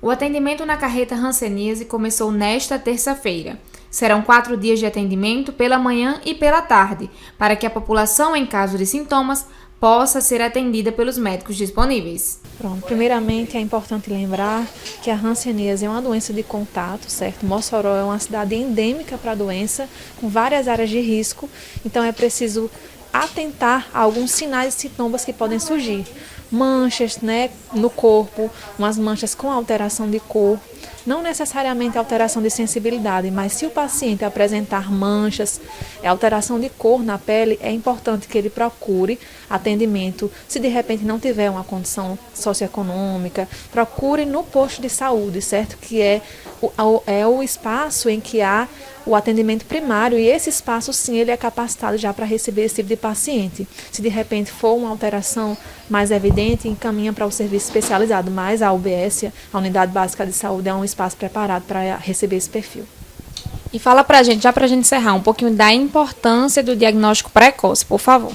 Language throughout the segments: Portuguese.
O atendimento na carreta hanseníase começou nesta terça-feira. Serão 4 dias de atendimento pela manhã e pela tarde, para que a população, em caso de sintomas, possa ser atendida pelos médicos disponíveis. Primeiramente é importante lembrar que a hanseníase é uma doença de contato, certo? Mossoró é uma cidade endêmica para a doença, com várias áreas de risco, então é preciso atentar a alguns sinais e sintomas que podem surgir. Manchas, no corpo, umas manchas com alteração de cor, não necessariamente alteração de sensibilidade, mas se o paciente apresentar manchas, alteração de cor na pele, é importante que ele procure atendimento. Se de repente não tiver uma condição socioeconômica, procure no posto de saúde, certo? Que é o espaço em que há o atendimento primário, e esse espaço sim ele é capacitado já para receber esse tipo de paciente. Se de repente for uma alteração mais evidente, encaminha para o serviço especializado, mas a UBS, a Unidade Básica de Saúde, é um espaço preparado para receber esse perfil. E fala pra gente, já pra gente encerrar, um pouquinho da importância do diagnóstico precoce, por favor.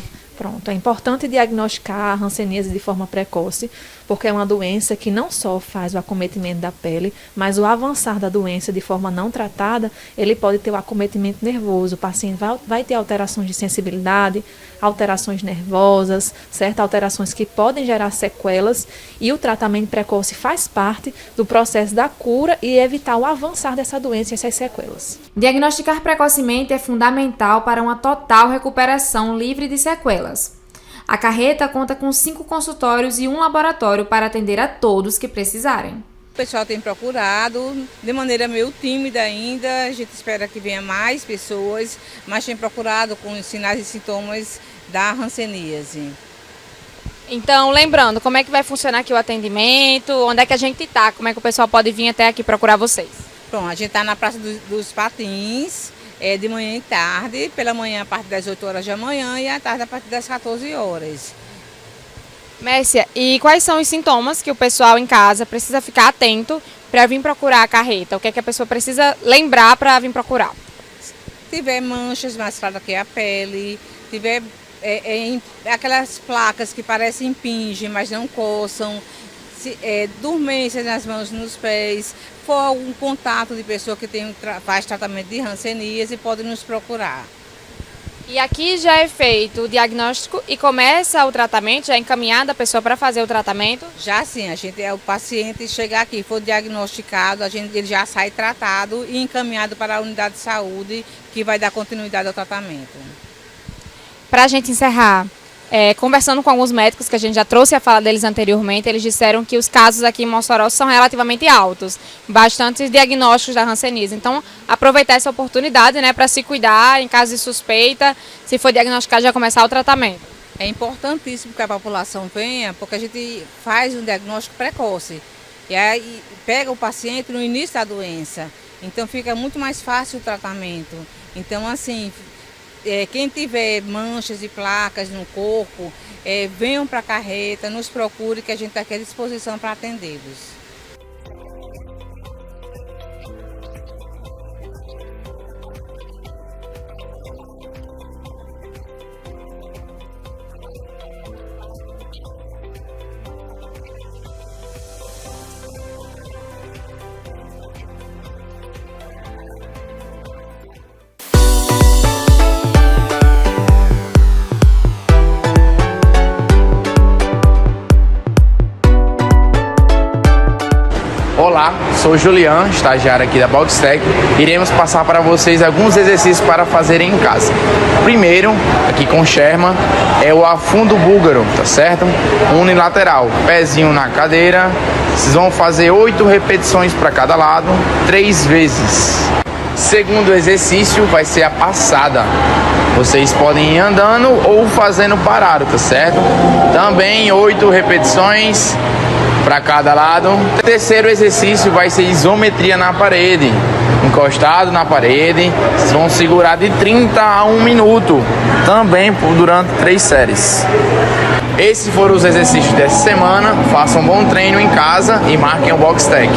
É importante diagnosticar a hanseníase de forma precoce, porque é uma doença que não só faz o acometimento da pele, mas o avançar da doença de forma não tratada, ele pode ter o acometimento nervoso. O paciente vai ter alterações de sensibilidade, alterações nervosas, certas alterações que podem gerar sequelas, e o tratamento precoce faz parte do processo da cura e evitar o avançar dessa doença e essas sequelas. Diagnosticar precocemente é fundamental para uma total recuperação livre de sequelas. A carreta conta com 5 consultórios e 1 laboratório para atender a todos que precisarem. O pessoal tem procurado de maneira meio tímida ainda, a gente espera que venha mais pessoas, mas tem procurado com os sinais e sintomas da hanseníase. Então, lembrando, como é que vai funcionar aqui o atendimento, onde é que a gente está, como é que o pessoal pode vir até aqui procurar vocês? Pronto, a gente está na Praça dos Patins, de manhã e tarde, pela manhã a partir das 8 horas da manhã e à tarde a partir das 14 horas. Mércia, e quais são os sintomas que o pessoal em casa precisa ficar atento para vir procurar a carreta? O que é que a pessoa precisa lembrar para vir procurar? Se tiver manchas mais claras que a pele, tiver aquelas placas que parecem impingem, mas não coçam, dormência nas mãos e nos pés, for algum contato de pessoa que faz tratamento de hanseníase, pode nos procurar. E aqui já é feito o diagnóstico e começa o tratamento, já é encaminhada a pessoa para fazer o tratamento? Já sim, o paciente chegar aqui, for diagnosticado, ele já sai tratado e encaminhado para a unidade de saúde, que vai dar continuidade ao tratamento. Para a gente encerrar, conversando com alguns médicos que a gente já trouxe a fala deles anteriormente, eles disseram que os casos aqui em Mossoró são relativamente altos, bastantes diagnósticos da hanseníase. Então, aproveitar essa oportunidade, para se cuidar em caso de suspeita, se for diagnosticado, já começar o tratamento. É importantíssimo que a população venha, porque a gente faz um diagnóstico precoce e aí pega o paciente no início da doença, então fica muito mais fácil o tratamento. Então, assim, quem tiver manchas e placas no corpo, venham para a carreta, nos procure, que a gente está aqui à disposição para atendê-los. Olá, sou Julian, estagiário aqui da Boxtec. Iremos passar para vocês alguns exercícios para fazerem em casa. Primeiro, aqui com Sherman, é o afundo búlgaro, tá certo? Unilateral, pezinho na cadeira. Vocês vão fazer 8 repetições para cada lado, 3 vezes. Segundo exercício vai ser a passada. Vocês podem ir andando ou fazendo parado, tá certo? Também 8 repetições para cada lado. O terceiro exercício vai ser isometria na parede, encostado na parede. Vocês vão segurar de 30 a 1 minuto, também durante 3 séries. Esses foram os exercícios dessa semana. Façam um bom treino em casa e marquem o Boxtec.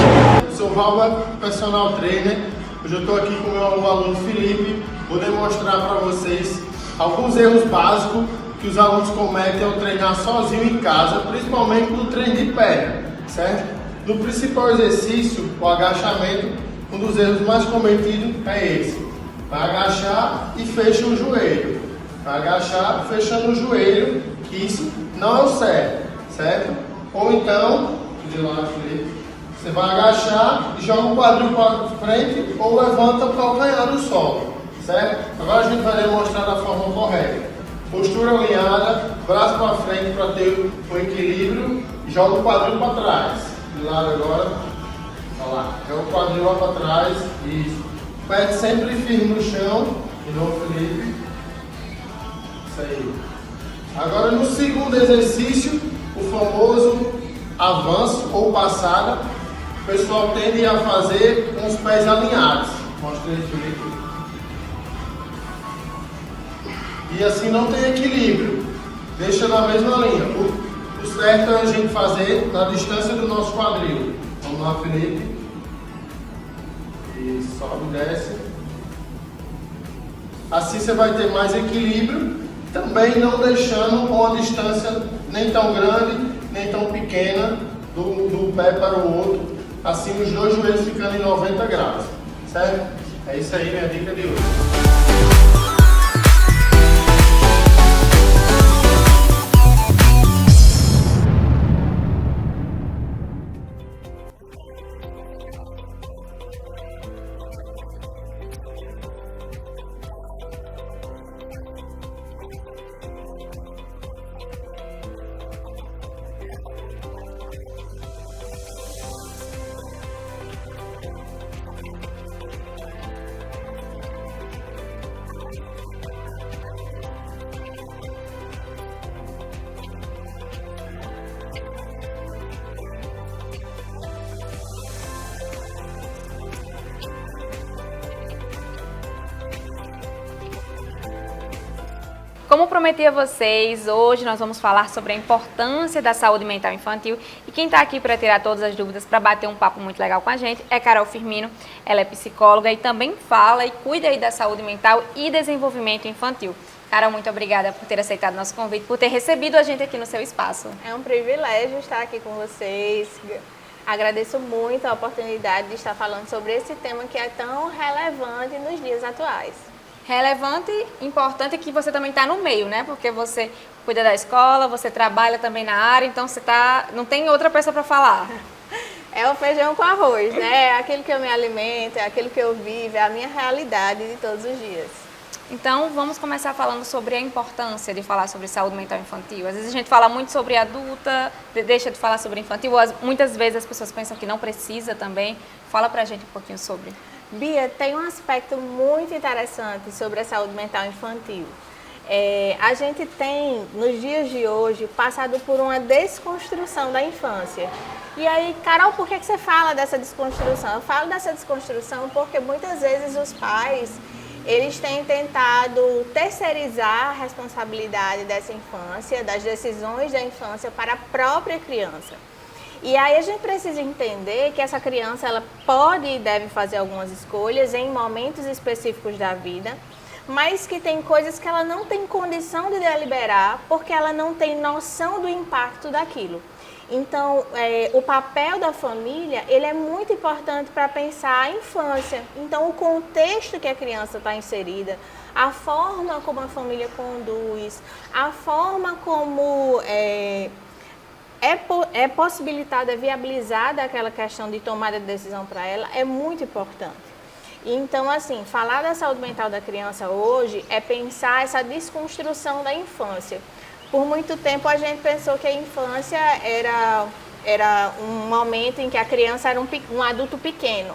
Sou Valber, personal trainer. Hoje eu estou aqui com o meu aluno Felipe. Vou demonstrar para vocês alguns erros básicos que os alunos cometem ao treinar sozinho em casa, principalmente no treino de pé, certo? No principal exercício, o agachamento, um dos erros mais cometidos é esse. Vai agachar e fecha o joelho. Vai agachar fechando o joelho, que isso não é o certo? Ou então, de lá, Felipe, você vai agachar e joga o quadril para frente ou levanta o calcanhar do solo, certo? Agora a gente vai demonstrar da forma correta. Postura alinhada, braço para frente para ter o equilíbrio e joga o quadril para trás. De lado agora, olha lá, joga o quadril lá para trás, isso. Pé sempre firme no chão, de novo, Felipe. Isso aí. Agora no segundo exercício, o famoso avanço ou passada, o pessoal tende a fazer com os pés alinhados. Mostra aí, Felipe. E assim não tem equilíbrio. Deixa na mesma linha. O certo é a gente fazer na distância do nosso quadril. Vamos lá, Felipe. E sobe e desce. Assim você vai ter mais equilíbrio. Também não deixando uma distância nem tão grande, nem tão pequena do pé para o outro. Assim os dois joelhos ficando em 90 graus. Certo? É isso aí, minha dica de hoje. Como prometi a vocês, hoje nós vamos falar sobre a importância da saúde mental infantil e quem está aqui para tirar todas as dúvidas, para bater um papo muito legal com a gente é Carol Firmino. Ela é psicóloga e também fala e cuida aí da saúde mental e desenvolvimento infantil. Carol, muito obrigada por ter aceitado nosso convite, por ter recebido a gente aqui no seu espaço. É um privilégio estar aqui com vocês. Agradeço muito a oportunidade de estar falando sobre esse tema que é tão relevante nos dias atuais. Relevante, importante que você também está no meio, né? Porque você cuida da escola, você trabalha também na área, então você não tem outra pessoa para falar. É o feijão com arroz, né? É aquilo que eu me alimento, é aquilo que eu vivo, é a minha realidade de todos os dias. Então, vamos começar falando sobre a importância de falar sobre saúde mental infantil. Às vezes a gente fala muito sobre adulta, deixa de falar sobre infantil, muitas vezes as pessoas pensam que não precisa também. Fala pra gente um pouquinho sobre. Bia, tem um aspecto muito interessante sobre a saúde mental infantil. A gente tem, nos dias de hoje, passado por uma desconstrução da infância. E aí, Carol, por que você fala dessa desconstrução? Eu falo dessa desconstrução porque muitas vezes os pais, eles têm tentado terceirizar a responsabilidade dessa infância, das decisões da infância para a própria criança. E aí a gente precisa entender que essa criança ela pode e deve fazer algumas escolhas em momentos específicos da vida, mas que tem coisas que ela não tem condição de deliberar porque ela não tem noção do impacto daquilo. Então, o papel da família ele é muito importante para pensar a infância. Então, o contexto que a criança está inserida, a forma como a família conduz, a forma como é possibilitada, é viabilizada aquela questão de tomada de decisão para ela, é muito importante. Então, assim, falar da saúde mental da criança hoje é pensar essa desconstrução da infância. Por muito tempo a gente pensou que a infância era um momento em que a criança era um adulto pequeno.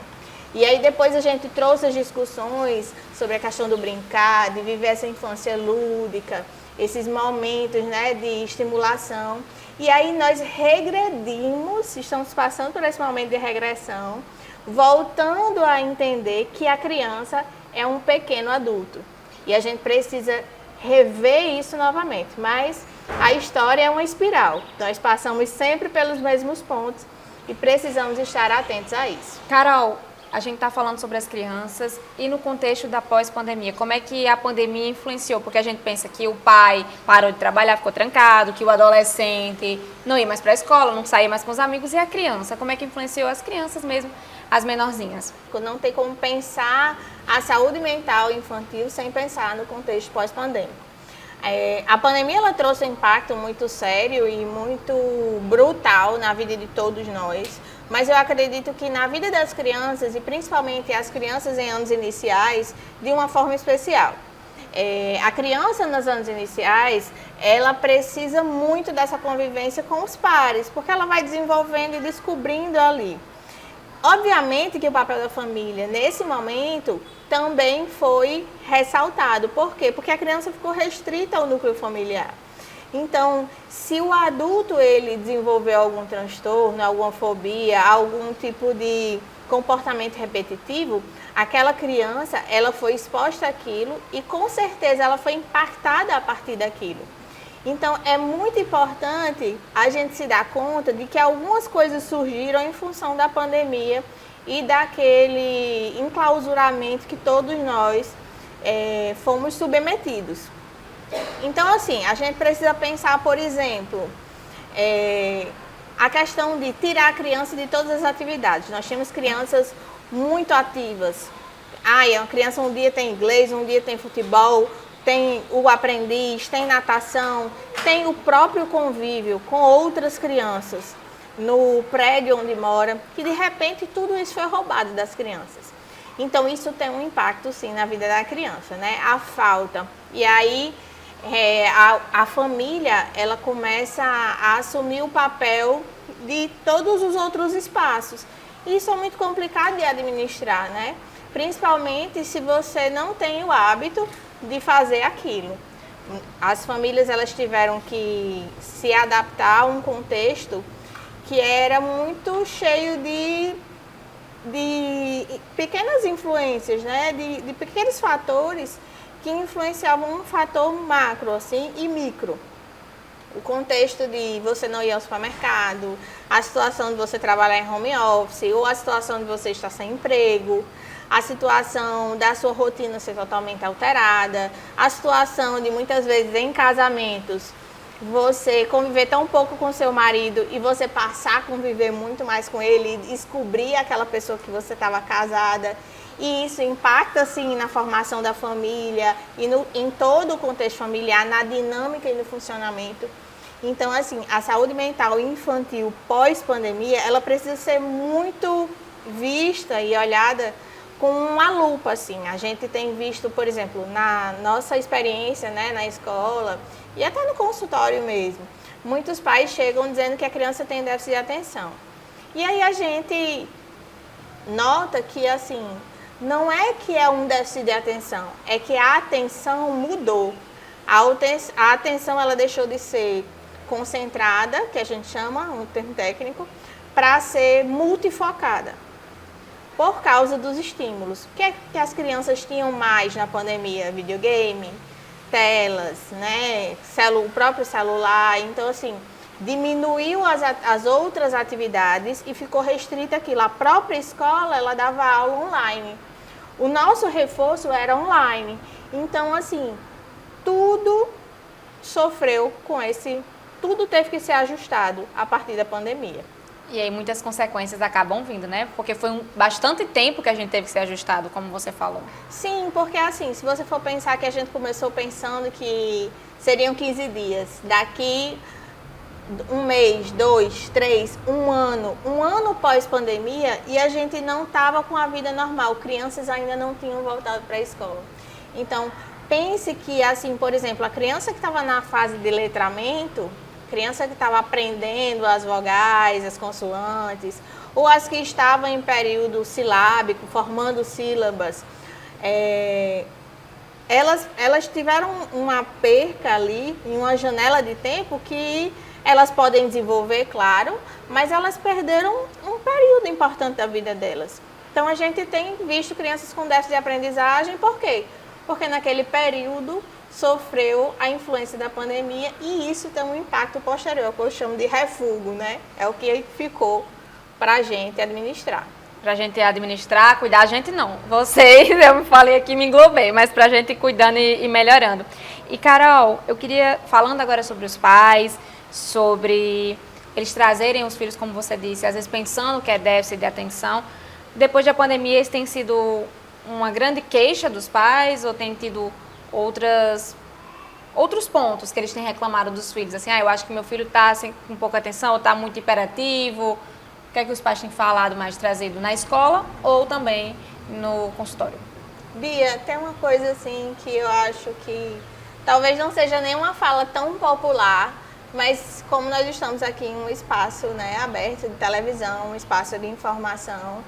E aí depois a gente trouxe as discussões sobre a questão do brincar, de viver essa infância lúdica, esses momentos, né, de estimulação. E aí nós regredimos, estamos passando por esse momento de regressão, voltando a entender que a criança é um pequeno adulto. E a gente precisa rever isso novamente, mas a história é uma espiral. Nós passamos sempre pelos mesmos pontos e precisamos estar atentos a isso. Carol, A gente está falando sobre as crianças e no contexto da pós-pandemia, como é que a pandemia influenciou? Porque a gente pensa que o pai parou de trabalhar, ficou trancado, que o adolescente não ia mais para a escola, não saía mais com os amigos, e a criança? Como é que influenciou as crianças mesmo, as menorzinhas? Não tem como pensar a saúde mental infantil sem pensar no contexto pós-pandêmico. A pandemia ela trouxe um impacto muito sério e muito brutal na vida de todos nós, mas eu acredito que na vida das crianças, e principalmente as crianças em anos iniciais, de uma forma especial. A criança nos anos iniciais, ela precisa muito dessa convivência com os pares, porque ela vai desenvolvendo e descobrindo ali. Obviamente que o papel da família, nesse momento, também foi ressaltado. Por quê? Porque a criança ficou restrita ao núcleo familiar. Então, se o adulto ele desenvolveu algum transtorno, alguma fobia, algum tipo de comportamento repetitivo, aquela criança, ela foi exposta àquilo e com certeza ela foi impactada a partir daquilo. Então, é muito importante a gente se dar conta de que algumas coisas surgiram em função da pandemia e daquele enclausuramento que todos nós fomos submetidos. Então, assim, a gente precisa pensar, por exemplo, a questão de tirar a criança de todas as atividades. Nós temos crianças muito ativas. A criança um dia tem inglês, um dia tem futebol, tem o aprendiz, tem natação, tem o próprio convívio com outras crianças no prédio onde mora, que de repente tudo isso foi roubado das crianças. Então isso tem um impacto sim na vida da criança, né? A falta. E aí a família ela começa a assumir o papel de todos os outros espaços. Isso é muito complicado de administrar, né? Principalmente se você não tem o hábito de fazer aquilo. As famílias elas tiveram que se adaptar a um contexto que era muito cheio de pequenas influências, né? De pequenos fatores que influenciavam um fator macro assim, e micro. O contexto de você não ir ao supermercado, a situação de você trabalhar em home office, ou a situação de você estar sem emprego, a situação da sua rotina ser totalmente alterada, a situação de muitas vezes em casamentos você conviver tão pouco com seu marido e você passar a conviver muito mais com ele e descobrir aquela pessoa que você estava casada. E isso impacta, assim, na formação da família e em todo o contexto familiar, na dinâmica e no funcionamento. Então, assim, a saúde mental infantil pós-pandemia, ela precisa ser muito vista e olhada com uma lupa, assim. A gente tem visto, por exemplo, na nossa experiência, né, na escola e até no consultório mesmo, muitos pais chegam dizendo que a criança tem déficit de atenção. E aí a gente nota que, assim, não é que é um déficit de atenção, é que a atenção mudou. A atenção ela deixou de ser concentrada, que a gente chama, um termo técnico, para ser multifocada. Por causa dos estímulos. O que é que as crianças tinham mais na pandemia? Videogame, telas, né? O próprio celular. Então, assim, diminuiu as outras atividades e ficou restrita aquilo. A própria escola, ela dava aula online. O nosso reforço era online. Então, assim, tudo sofreu com tudo teve que ser ajustado a partir da pandemia. E aí muitas consequências acabam vindo, né? Porque foi bastante tempo que a gente teve que ser ajustado, como você falou. Sim, porque assim, se você for pensar que a gente começou pensando que seriam 15 dias, daqui um mês, 2, 3, um ano pós-pandemia, e a gente não estava com a vida normal, crianças ainda não tinham voltado para a escola. Então, pense que, assim, por exemplo, a criança que estava na fase de letramento, criança que estava aprendendo as vogais, as consoantes, ou as que estavam em período silábico, formando sílabas, elas tiveram uma perca ali, em uma janela de tempo que elas podem desenvolver, claro, mas elas perderam um período importante da vida delas. Então, a gente tem visto crianças com déficit de aprendizagem, por quê? Porque naquele período sofreu a influência da pandemia e isso tem um impacto posterior, que eu chamo de refúgio, né? É o que ficou para a gente administrar. pra gente administrar, cuidar, a gente não. Vocês, eu me falei aqui, me englobei, mas pra gente ir cuidando e melhorando. E Carol, eu queria, falando agora sobre os pais, sobre eles trazerem os filhos, como você disse, às vezes pensando que é déficit de atenção, depois da pandemia, isso tem sido uma grande queixa dos pais ou tem tido outros pontos que eles têm reclamado dos filhos? Assim, eu acho que meu filho está assim, com pouca atenção ou está muito hiperativo. O que é que os pais têm falado mais, trazido na escola ou também no consultório? Bia, tem uma coisa assim que eu acho que talvez não seja nenhuma fala tão popular, mas como nós estamos aqui em um espaço, né, aberto de televisão, um espaço de informação,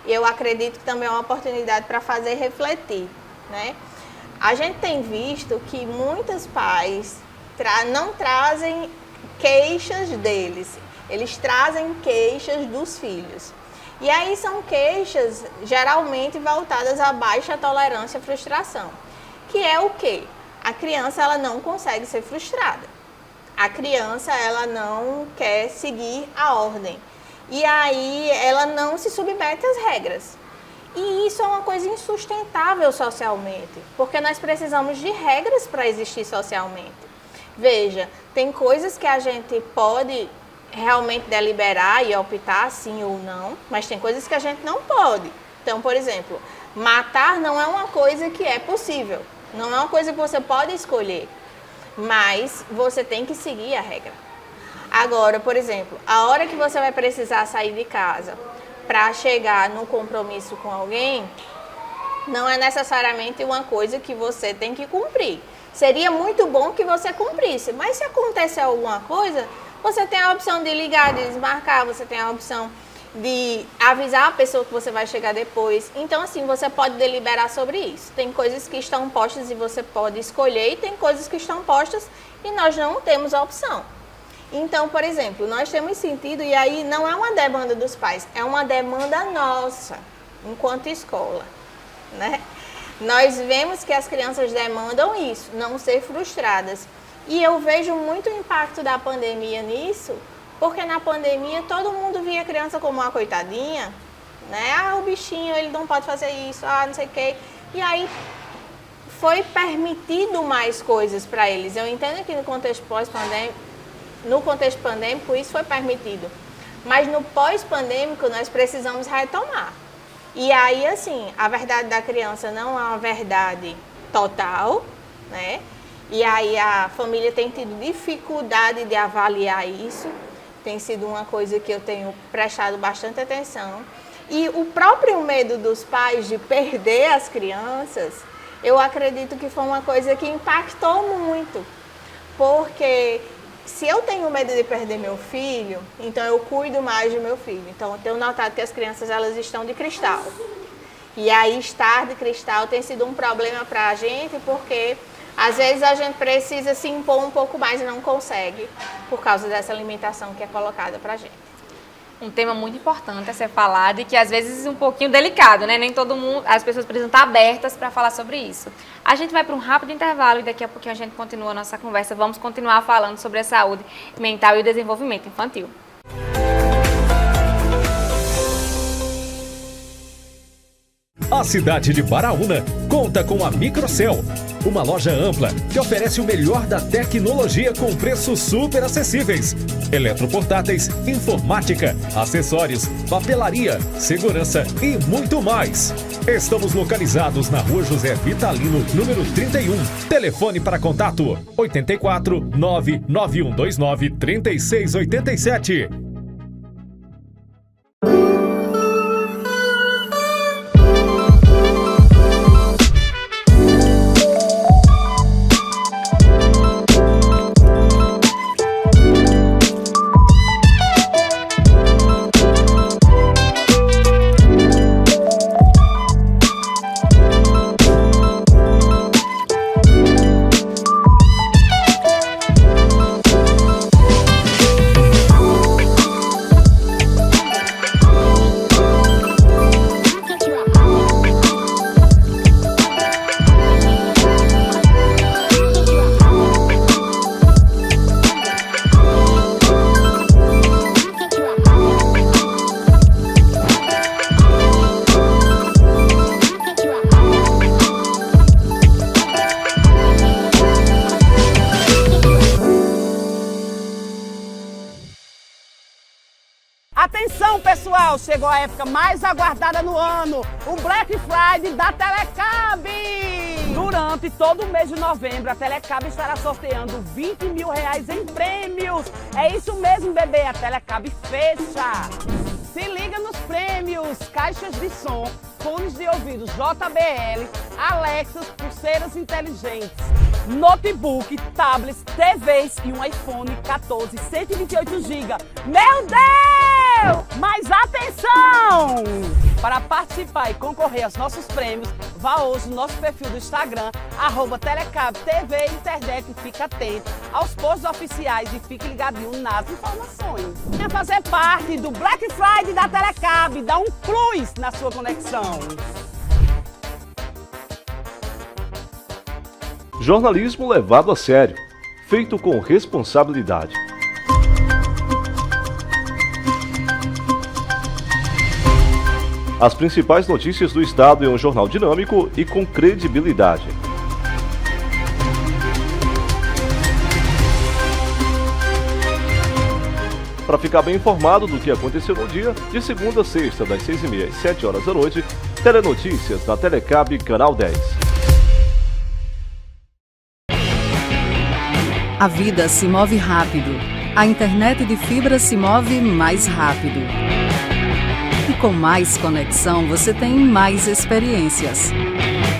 eu acredito que também é uma oportunidade para fazer refletir, né? A gente tem visto que muitos pais não trazem queixas deles, eles trazem queixas dos filhos. E aí são queixas geralmente voltadas à baixa tolerância à frustração, que é o quê? A criança ela não consegue ser frustrada. A criança ela não quer seguir a ordem. E aí ela não se submete às regras. E isso é uma coisa insustentável socialmente, porque nós precisamos de regras para existir socialmente. Veja, tem coisas que a gente pode realmente deliberar e optar sim ou não, mas tem coisas que a gente não pode. Então, por exemplo, matar não é uma coisa que é possível, não é uma coisa que você pode escolher, mas você tem que seguir a regra. Agora, por exemplo, a hora que você vai precisar sair de casa para chegar num compromisso com alguém, não é necessariamente uma coisa que você tem que cumprir. Seria muito bom que você cumprisse, mas se acontecer alguma coisa, você tem a opção de ligar, de desmarcar, você tem a opção de avisar a pessoa que você vai chegar depois. Então, assim, você pode deliberar sobre isso. Tem coisas que estão postas e você pode escolher, e tem coisas que estão postas e nós não temos a opção. Então, por exemplo, nós temos sentido, e aí não é uma demanda dos pais, é uma demanda nossa, enquanto escola, né? Nós vemos que as crianças demandam isso, não ser frustradas. E eu vejo muito o impacto da pandemia nisso, porque na pandemia todo mundo via a criança como uma coitadinha, né? Ah, o bichinho, ele não pode fazer isso, não sei o quê. E aí foi permitido mais coisas para eles. Eu entendo que no contexto pandêmico isso foi permitido, mas no pós-pandêmico nós precisamos retomar. E aí, assim, a verdade da criança não é uma verdade total, né? E aí a família tem tido dificuldade de avaliar isso, tem sido uma coisa que eu tenho prestado bastante atenção. E o próprio medo dos pais de perder as crianças, eu acredito que foi uma coisa que impactou muito, porque se eu tenho medo de perder meu filho, então eu cuido mais do meu filho. Então eu tenho notado que as crianças elas estão de cristal. E aí estar de cristal tem sido um problema para a gente, porque às vezes a gente precisa se impor um pouco mais e não consegue, por causa dessa limitação que é colocada para a gente. Um tema muito importante a ser falado e que às vezes é um pouquinho delicado, né? Nem todo mundo, as pessoas precisam estar abertas para falar sobre isso. A gente vai para um rápido intervalo e daqui a pouquinho a gente continua a nossa conversa. Vamos continuar falando sobre a saúde mental e o desenvolvimento infantil. A cidade de Baraúna conta com a Microcel, uma loja ampla que oferece o melhor da tecnologia com preços super acessíveis. Eletroportáteis, informática, acessórios, papelaria, segurança e muito mais. Estamos localizados na Rua José Vitalino, número 31. Telefone para contato 84 99129 3687. pessoal, chegou a época mais aguardada no ano, o Black Friday da Telecab! Durante todo o mês de novembro, a Telecab estará sorteando R$20 mil em prêmios. É isso mesmo, bebê, a Telecab fecha! Se liga nos prêmios, caixas de som, fones de ouvido JBL, Alexas, pulseiras inteligentes, notebook, tablets, TVs e um iPhone 14 128 GB. Meu Deus! Mas atenção! Para participar e concorrer aos nossos prêmios, vá hoje no nosso perfil do Instagram, @telecabtv internet, e fique atento aos posts oficiais e fique ligadinho nas informações. Venha fazer parte do Black Friday da Telecab, dá um plus na sua conexão. Jornalismo levado a sério, feito com responsabilidade. As principais notícias do Estado em um jornal dinâmico e com credibilidade. Para ficar bem informado do que aconteceu no dia, de segunda a sexta, das 6h30 às 7h da noite, Telenotícias da Telecab, Canal 10. A vida se move rápido. A internet de fibra se move mais rápido. E com mais conexão, você tem mais experiências.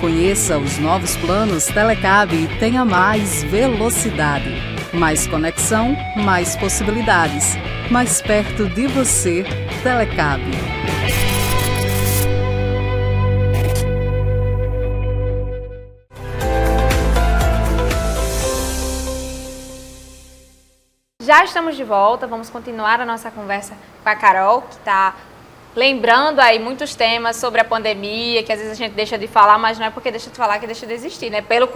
Conheça os novos planos Telecab e tenha mais velocidade. Mais conexão, mais possibilidades. Mais perto de você, Telecab. Já estamos de volta, vamos continuar a nossa conversa com a Carol, que está lembrando aí muitos temas sobre a pandemia, que às vezes a gente deixa de falar, mas não é porque deixa de falar que deixa de existir, né? Pelo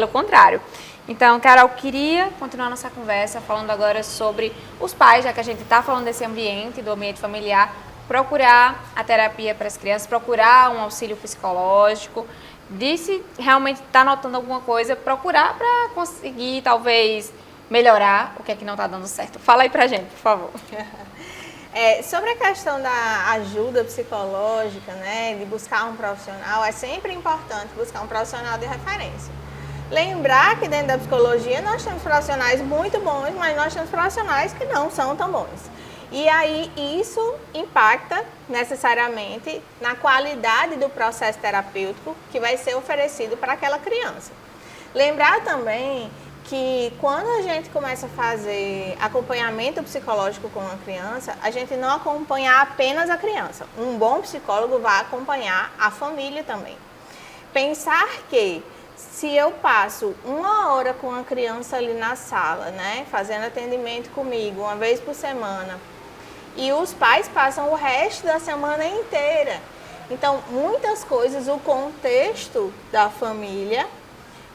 contrário. Então, Carol, queria continuar nossa conversa falando agora sobre os pais, já que a gente está falando desse ambiente, do ambiente familiar, procurar a terapia para as crianças, procurar um auxílio psicológico, se realmente está notando alguma coisa, procurar para conseguir, talvez, melhorar o que é que não está dando certo. Fala aí pra gente, por favor. Sobre a questão da ajuda psicológica, né, de buscar um profissional, é sempre importante buscar um profissional de referência. Lembrar que dentro da psicologia nós temos profissionais muito bons, mas nós temos profissionais que não são tão bons. E aí isso impacta necessariamente na qualidade do processo terapêutico que vai ser oferecido para aquela criança. Lembrar também que quando a gente começa a fazer acompanhamento psicológico com uma criança, a gente não acompanha apenas a criança. Um bom psicólogo vai acompanhar a família também. Pensar que se eu passo 1 hora com a criança ali na sala, né, fazendo atendimento comigo 1 vez por semana, e os pais passam o resto da semana inteira. Então, muitas coisas, o contexto da família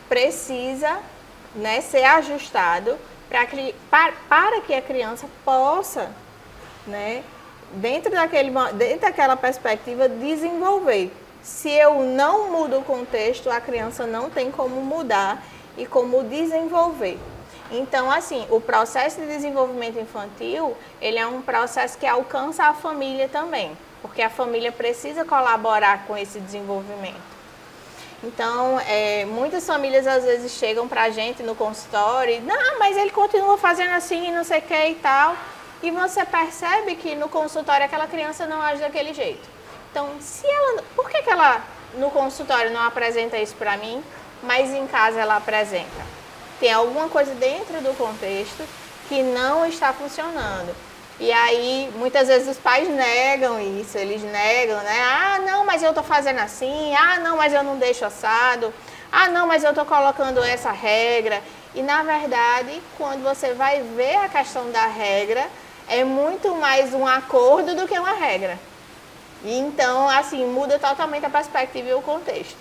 precisa, né, ser ajustado para que a criança possa, né, dentro daquela perspectiva, desenvolver. Se eu não mudo o contexto, a criança não tem como mudar e como desenvolver. Então, assim, o processo de desenvolvimento infantil, ele é um processo que alcança a família também, porque a família precisa colaborar com esse desenvolvimento. Então, muitas famílias às vezes chegam pra gente no consultório e, não, mas ele continua fazendo assim, não sei o que e tal. E você percebe que no consultório aquela criança não age daquele jeito. Então, por que ela no consultório não apresenta isso pra mim, mas em casa ela apresenta? Tem alguma coisa dentro do contexto que não está funcionando. E aí, muitas vezes os pais negam isso, eles negam, né? Ah, não, mas eu tô fazendo assim. Ah, não, mas eu não deixo assado. Ah, não, mas eu tô colocando essa regra. E, na verdade, quando você vai ver a questão da regra, é muito mais um acordo do que uma regra. E, então, assim, muda totalmente a perspectiva e o contexto.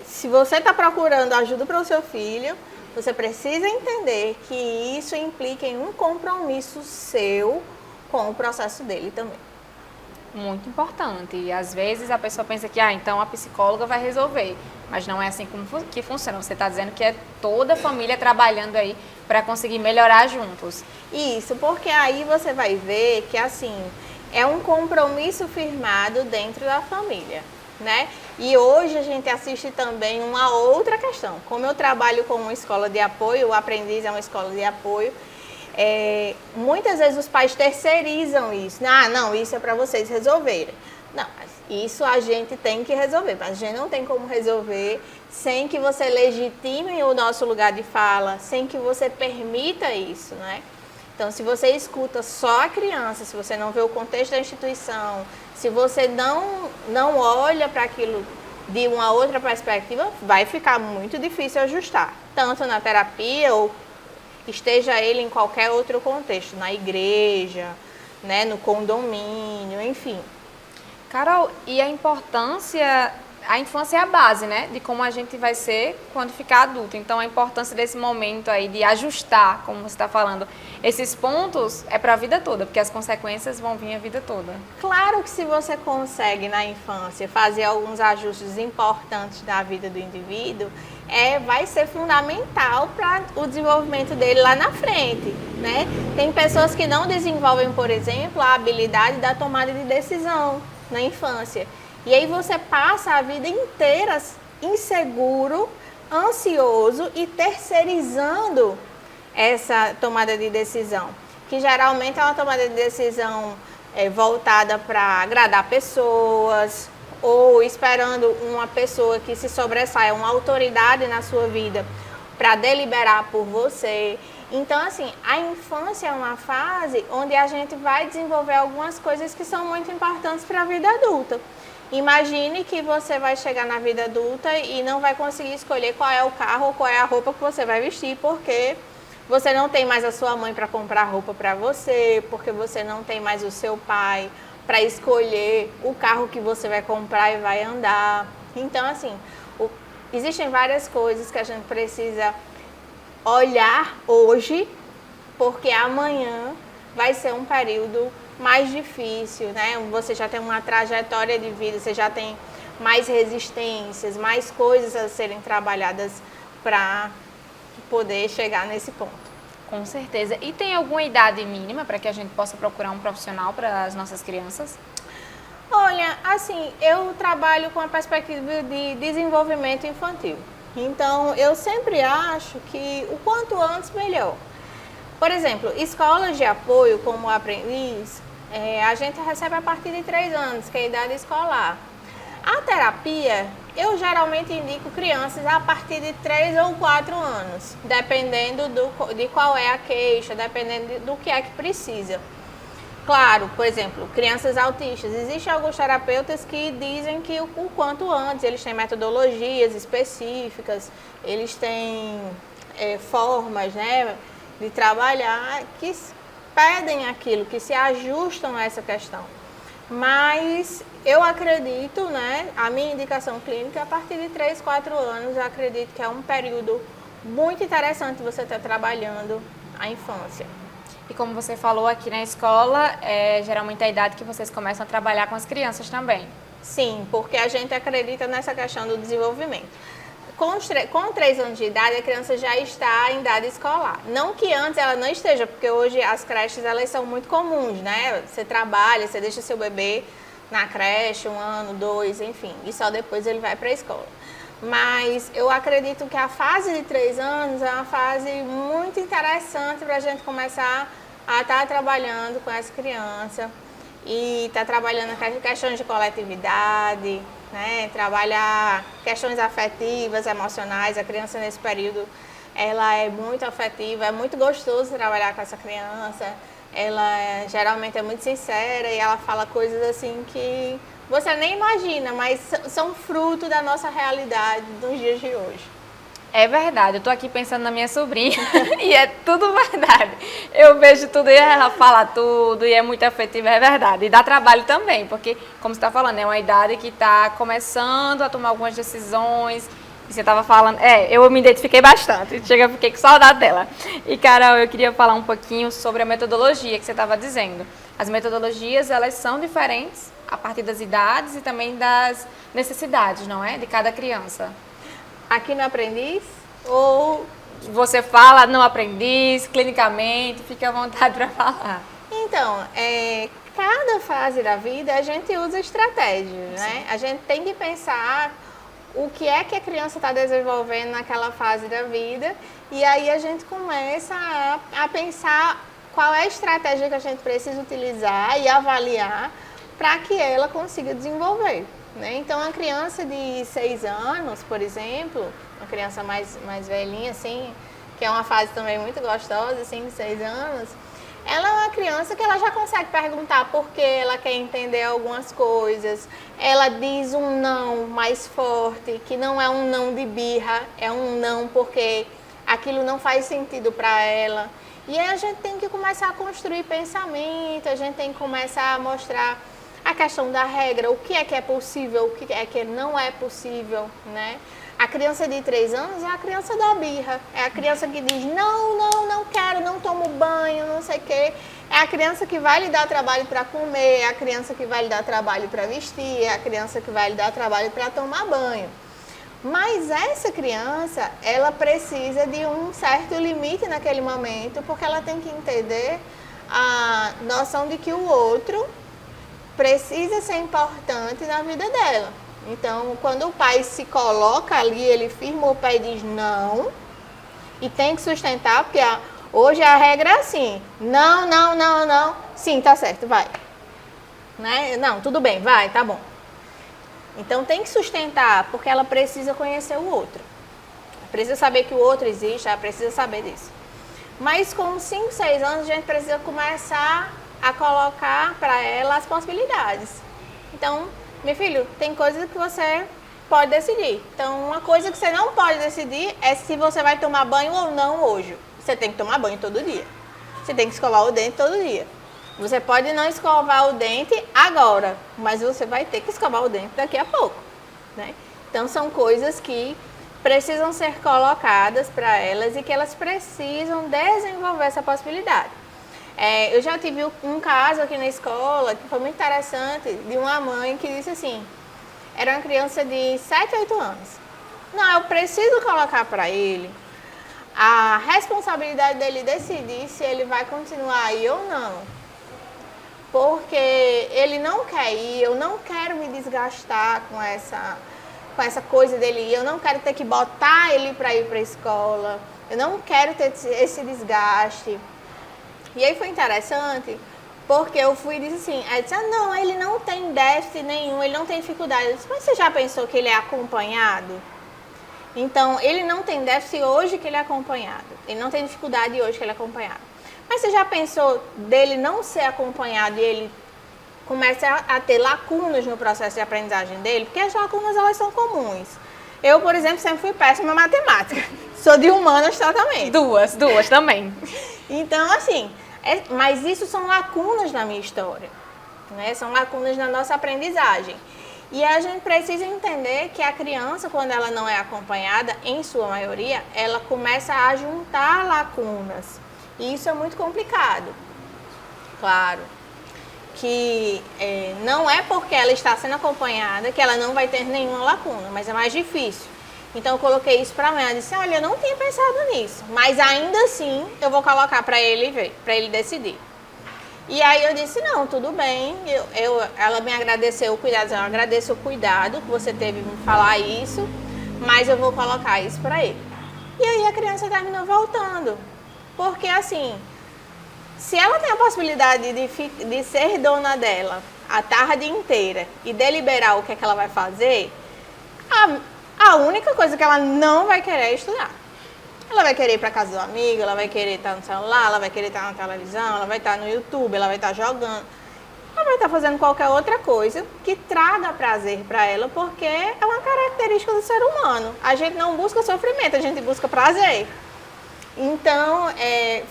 Se você está procurando ajuda para o seu filho, você precisa entender que isso implica em um compromisso seu com o processo dele também. Muito importante. E às vezes a pessoa pensa que, então a psicóloga vai resolver. Mas não é assim que funciona. Você está dizendo que é toda a família trabalhando aí para conseguir melhorar juntos. Isso, porque aí você vai ver que, assim, é um compromisso firmado dentro da família, né? E hoje a gente assiste também uma outra questão. Como eu trabalho com uma escola de apoio, o Aprendiz é uma escola de apoio, muitas vezes os pais terceirizam isso. Ah, não, isso é para vocês resolverem. Não, isso a gente tem que resolver, mas a gente não tem como resolver sem que você legitime o nosso lugar de fala, sem que você permita isso, né? Então, se você escuta só a criança, se você não vê o contexto da instituição, se você não olha para aquilo de uma outra perspectiva, vai ficar muito difícil ajustar, tanto na terapia ou esteja ele em qualquer outro contexto, na igreja, né, no condomínio, enfim. Carol, e a importância, a infância é a base, né, de como a gente vai ser quando ficar adulto. Então, a importância desse momento aí de ajustar, como você está falando, esses pontos é para a vida toda, porque as consequências vão vir a vida toda. Claro que se você consegue na infância fazer alguns ajustes importantes na vida do indivíduo, vai ser fundamental para o desenvolvimento dele lá na frente, né? Tem pessoas que não desenvolvem, por exemplo, a habilidade da tomada de decisão na infância. E aí você passa a vida inteira inseguro, ansioso e terceirizando essa tomada de decisão, que geralmente é uma tomada de decisão voltada para agradar pessoas ou esperando uma pessoa que se sobressaia, uma autoridade na sua vida para deliberar por você. Então, assim, a infância é uma fase onde a gente vai desenvolver algumas coisas que são muito importantes para a vida adulta. Imagine que você vai chegar na vida adulta e não vai conseguir escolher qual é o carro ou qual é a roupa que você vai vestir, porque você não tem mais a sua mãe para comprar roupa para você, porque você não tem mais o seu pai para escolher o carro que você vai comprar e vai andar. Então, assim, existem várias coisas que a gente precisa olhar hoje, porque amanhã vai ser um período mais difícil, né? Você já tem uma trajetória de vida, você já tem mais resistências, mais coisas a serem trabalhadas para poder chegar nesse ponto. Com certeza. E tem alguma idade mínima para que a gente possa procurar um profissional para as nossas crianças? Olha, assim, eu trabalho com a perspectiva de desenvolvimento infantil. Então, eu sempre acho que o quanto antes, melhor. Por exemplo, escolas de apoio como o Aprendiz, a gente recebe a partir de 3 anos, que é a idade escolar. A terapia, eu geralmente indico crianças a partir de 3 ou 4 anos, dependendo de qual é a queixa, dependendo do que é que precisa. Claro, por exemplo, crianças autistas, existem alguns terapeutas que dizem que o quanto antes, eles têm metodologias específicas, eles têm formas, né, de trabalhar que pedem aquilo, que se ajustam a essa questão. Mas eu acredito, né, a minha indicação clínica, a partir de 3, 4 anos, eu acredito que é um período muito interessante você estar trabalhando a infância. E como você falou aqui na escola, geralmente é a idade que vocês começam a trabalhar com as crianças também. Sim, porque a gente acredita nessa questão do desenvolvimento. Com 3 anos de idade, a criança já está em idade escolar. Não que antes ela não esteja, porque hoje as creches elas são muito comuns, né? Você trabalha, você deixa seu bebê na creche 1 ano, 2, enfim, e só depois ele vai para a escola. Mas eu acredito que a fase de 3 anos é uma fase muito interessante para a gente começar a estar trabalhando com essa criança e estar trabalhando questões de coletividade, né? Trabalhar questões afetivas, emocionais. A criança nesse período ela é muito afetiva, é muito gostoso trabalhar com essa criança. Ela geralmente é muito sincera e ela fala coisas assim que você nem imagina, mas são fruto da nossa realidade dos dias de hoje. É verdade, eu tô aqui pensando na minha sobrinha e é tudo verdade. Eu vejo tudo e ela fala tudo e é muito afetiva, é verdade. E dá trabalho também, porque, como você tá falando, é uma idade que tá começando a tomar algumas decisões. E você tava falando, eu me identifiquei bastante, fiquei com saudade dela. E, Carol, eu queria falar um pouquinho sobre a metodologia que você estava dizendo. As metodologias, elas são diferentes a partir das idades e também das necessidades, não é? De cada criança. Aqui no Aprendiz? Ou você fala no Aprendiz, clinicamente, fique à vontade para falar. Então, cada fase da vida a gente usa estratégias, né? A gente tem que pensar o que é que a criança está desenvolvendo naquela fase da vida e aí a gente começa a pensar qual é a estratégia que a gente precisa utilizar e avaliar para que ela consiga desenvolver, né? Então, a criança de 6 anos, por exemplo, uma criança mais velhinha, assim, que é uma fase também muito gostosa, assim, de 6 anos, ela é uma criança que ela já consegue perguntar por que ela quer entender algumas coisas. Ela diz um não mais forte, que não é um não de birra, é um não porque aquilo não faz sentido para ela. E aí a gente tem que começar a construir pensamento, a gente tem que começar a mostrar a questão da regra, o que é possível, o que é que não é possível, né? A criança de 3 anos é a criança da birra, é a criança que diz não quero, não tomo banho, não sei o quê. É a criança que vai lhe dar trabalho para comer, é a criança que vai lhe dar trabalho para vestir, é a criança que vai lhe dar trabalho para tomar banho. Mas essa criança, ela precisa de um certo limite naquele momento, porque ela tem que entender a noção de que o outro precisa ser importante na vida dela. Então, quando o pai se coloca ali, ele firma o pé e diz não, e tem que sustentar, porque hoje a regra é assim, não, sim, tá certo, vai. Né? Não, tudo bem, vai, tá bom. Então, tem que sustentar, porque ela precisa conhecer o outro. Ela precisa saber que o outro existe, ela precisa saber disso. Mas com 5, 6 anos, a gente precisa começar a colocar para ela as possibilidades. Então, meu filho, tem coisas que você pode decidir. Então, uma coisa que você não pode decidir é se você vai tomar banho ou não hoje. Você tem que tomar banho todo dia. Você tem que escovar o dente todo dia. Você pode não escovar o dente agora, mas você vai ter que escovar o dente daqui a pouco, né? Então, são coisas que precisam ser colocadas para elas e que elas precisam desenvolver essa possibilidade. Eu já tive um caso aqui na escola que foi muito interessante, de uma mãe que disse assim, era uma criança de 7, 8 anos. Não, eu preciso colocar para ele a responsabilidade dele decidir se ele vai continuar aí ou não. Porque ele não quer ir, eu não quero me desgastar com essa coisa dele ir, eu não quero ter que botar ele para ir para a escola, eu não quero ter esse desgaste. E aí foi interessante, porque eu fui e disse assim, aí disse, não, ele não tem déficit nenhum, ele não tem dificuldade. Eu disse, mas você já pensou que ele é acompanhado? Então, ele não tem déficit hoje que ele é acompanhado, ele não tem dificuldade hoje que ele é acompanhado. Mas você já pensou dele não ser acompanhado e ele começa a ter lacunas no processo de aprendizagem dele? Porque as lacunas, elas são comuns. Eu, por exemplo, sempre fui péssima em matemática. Sou de humanas totalmente. Duas também. Então, assim, mas isso são lacunas na minha história, né? São lacunas na nossa aprendizagem. E a gente precisa entender que a criança, quando ela não é acompanhada, em sua maioria, ela começa a juntar lacunas. E isso é muito complicado. Claro que não é porque ela está sendo acompanhada que ela não vai ter nenhuma lacuna, mas é mais difícil. Então eu coloquei isso para mim, ela disse, olha, eu não tinha pensado nisso, mas ainda assim eu vou colocar para ele ver, para ele decidir. E aí eu disse, não, tudo bem, ela me agradeceu o cuidado, eu agradeço o cuidado que você teve em me falar isso, mas eu vou colocar isso para ele. E aí a criança terminou voltando, porque assim, se ela tem a possibilidade de ser dona dela a tarde inteira e deliberar o que é que ela vai fazer, a única coisa que ela não vai querer é estudar. Ela vai querer ir para casa do amigo, ela vai querer estar no celular, ela vai querer estar na televisão, ela vai estar no YouTube, ela vai estar jogando. Ela vai estar fazendo qualquer outra coisa que traga prazer para ela, porque é uma característica do ser humano. A gente não busca sofrimento, a gente busca prazer. Então,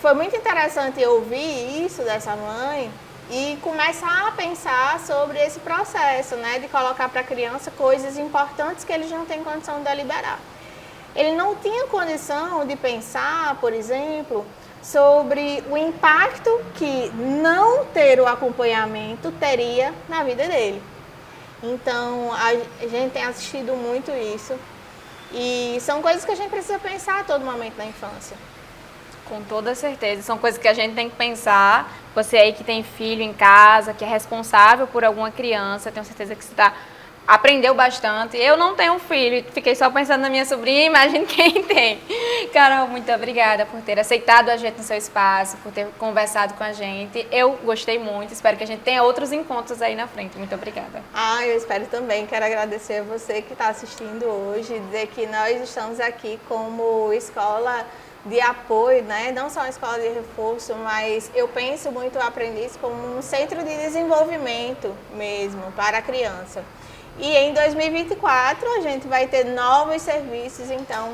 foi muito interessante ouvir isso dessa mãe e começar a pensar sobre esse processo, né, de colocar para a criança coisas importantes que eles não têm condição de deliberar. Ele não tinha condição de pensar, por exemplo, sobre o impacto que não ter o acompanhamento teria na vida dele. Então, a gente tem assistido muito isso e são coisas que a gente precisa pensar a todo momento na infância. Com toda certeza. São coisas que a gente tem que pensar. Você aí que tem filho em casa, que é responsável por alguma criança, tenho certeza que você aprendeu bastante. Eu não tenho um filho, fiquei só pensando na minha sobrinha, imagine quem tem. Carol, muito obrigada por ter aceitado a gente no seu espaço, por ter conversado com a gente. Eu gostei muito, espero que a gente tenha outros encontros aí na frente. Muito obrigada. Eu espero também. Quero agradecer a você que está assistindo hoje, dizer que nós estamos aqui como escola de apoio, né? Não só uma escola de reforço, mas eu penso muito o aprendiz como um centro de desenvolvimento mesmo para a criança. E em 2024 a gente vai ter novos serviços, então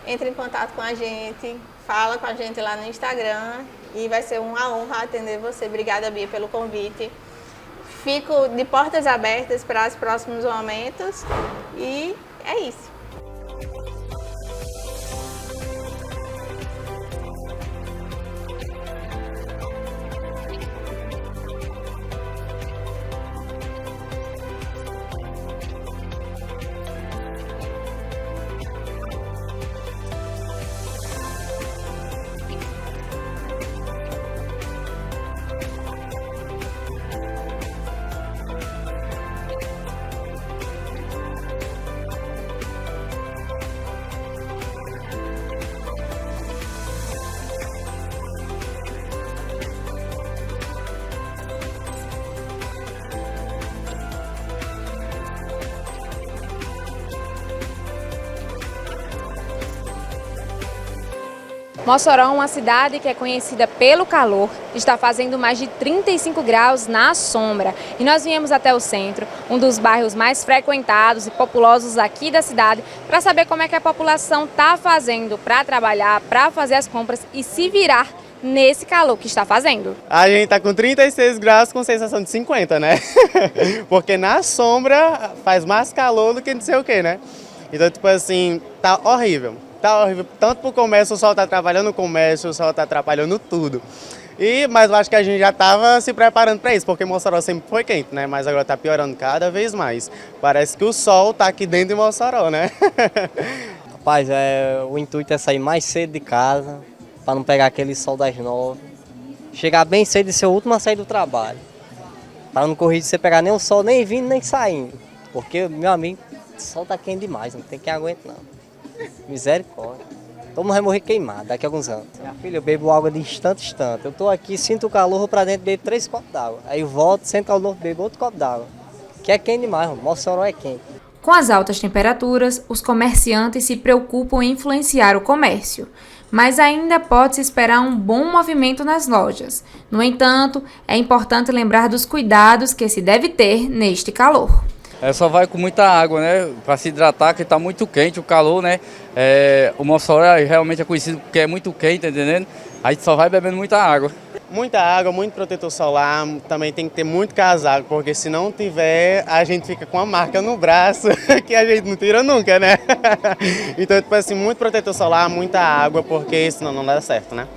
entre em contato com a gente, fala com a gente lá no Instagram e vai ser uma honra atender você. Obrigada, Bia, pelo convite. Fico de portas abertas para os próximos momentos e é isso. Mossoró é uma cidade que é conhecida pelo calor, está fazendo mais de 35 graus na sombra. E nós viemos até o centro, um dos bairros mais frequentados e populosos aqui da cidade, para saber como é que a população está fazendo para trabalhar, para fazer as compras e se virar nesse calor que está fazendo. A gente está com 36 graus com sensação de 50, né? Porque na sombra faz mais calor do que não sei o que, né? Então, tipo assim, tá horrível. Tá horrível, tanto para o comércio, o sol está atrapalhando o comércio, o sol está atrapalhando tudo. Mas eu acho que a gente já estava se preparando para isso, porque Mossoró sempre foi quente, né? Mas agora está piorando cada vez mais. Parece que o sol está aqui dentro de Mossoró, né? Rapaz, o intuito é sair mais cedo de casa, para não pegar aquele sol das 9. Chegar bem cedo e ser o último a sair do trabalho. Para não correr de você pegar nem o sol, nem vindo, nem saindo. Porque, meu amigo, o sol está quente demais, não tem quem aguente não. Misericórdia. Todo mundo vai morrer queimado daqui a alguns anos. Minha filha, eu bebo água de instante a instante. Eu tô aqui, sinto o calor, vou pra dentro, bebo 3 copos d'água. Aí eu volto, sinto calor, bebo outro copo d'água. Que é quente demais, Mossoró é quente. Com as altas temperaturas, os comerciantes se preocupam em influenciar o comércio. Mas ainda pode-se esperar um bom movimento nas lojas. No entanto, é importante lembrar dos cuidados que se deve ter neste calor. Só vai com muita água, né, para se hidratar, que está muito quente o calor, né. O Mossoró realmente é conhecido porque é muito quente, tá entendendo? A gente só vai bebendo muita água. Muita água, muito protetor solar, também tem que ter muito casaco, porque se não tiver, a gente fica com uma marca no braço, que a gente não tira nunca, né? Então, tipo assim, muito protetor solar, muita água, porque senão não dá certo, né?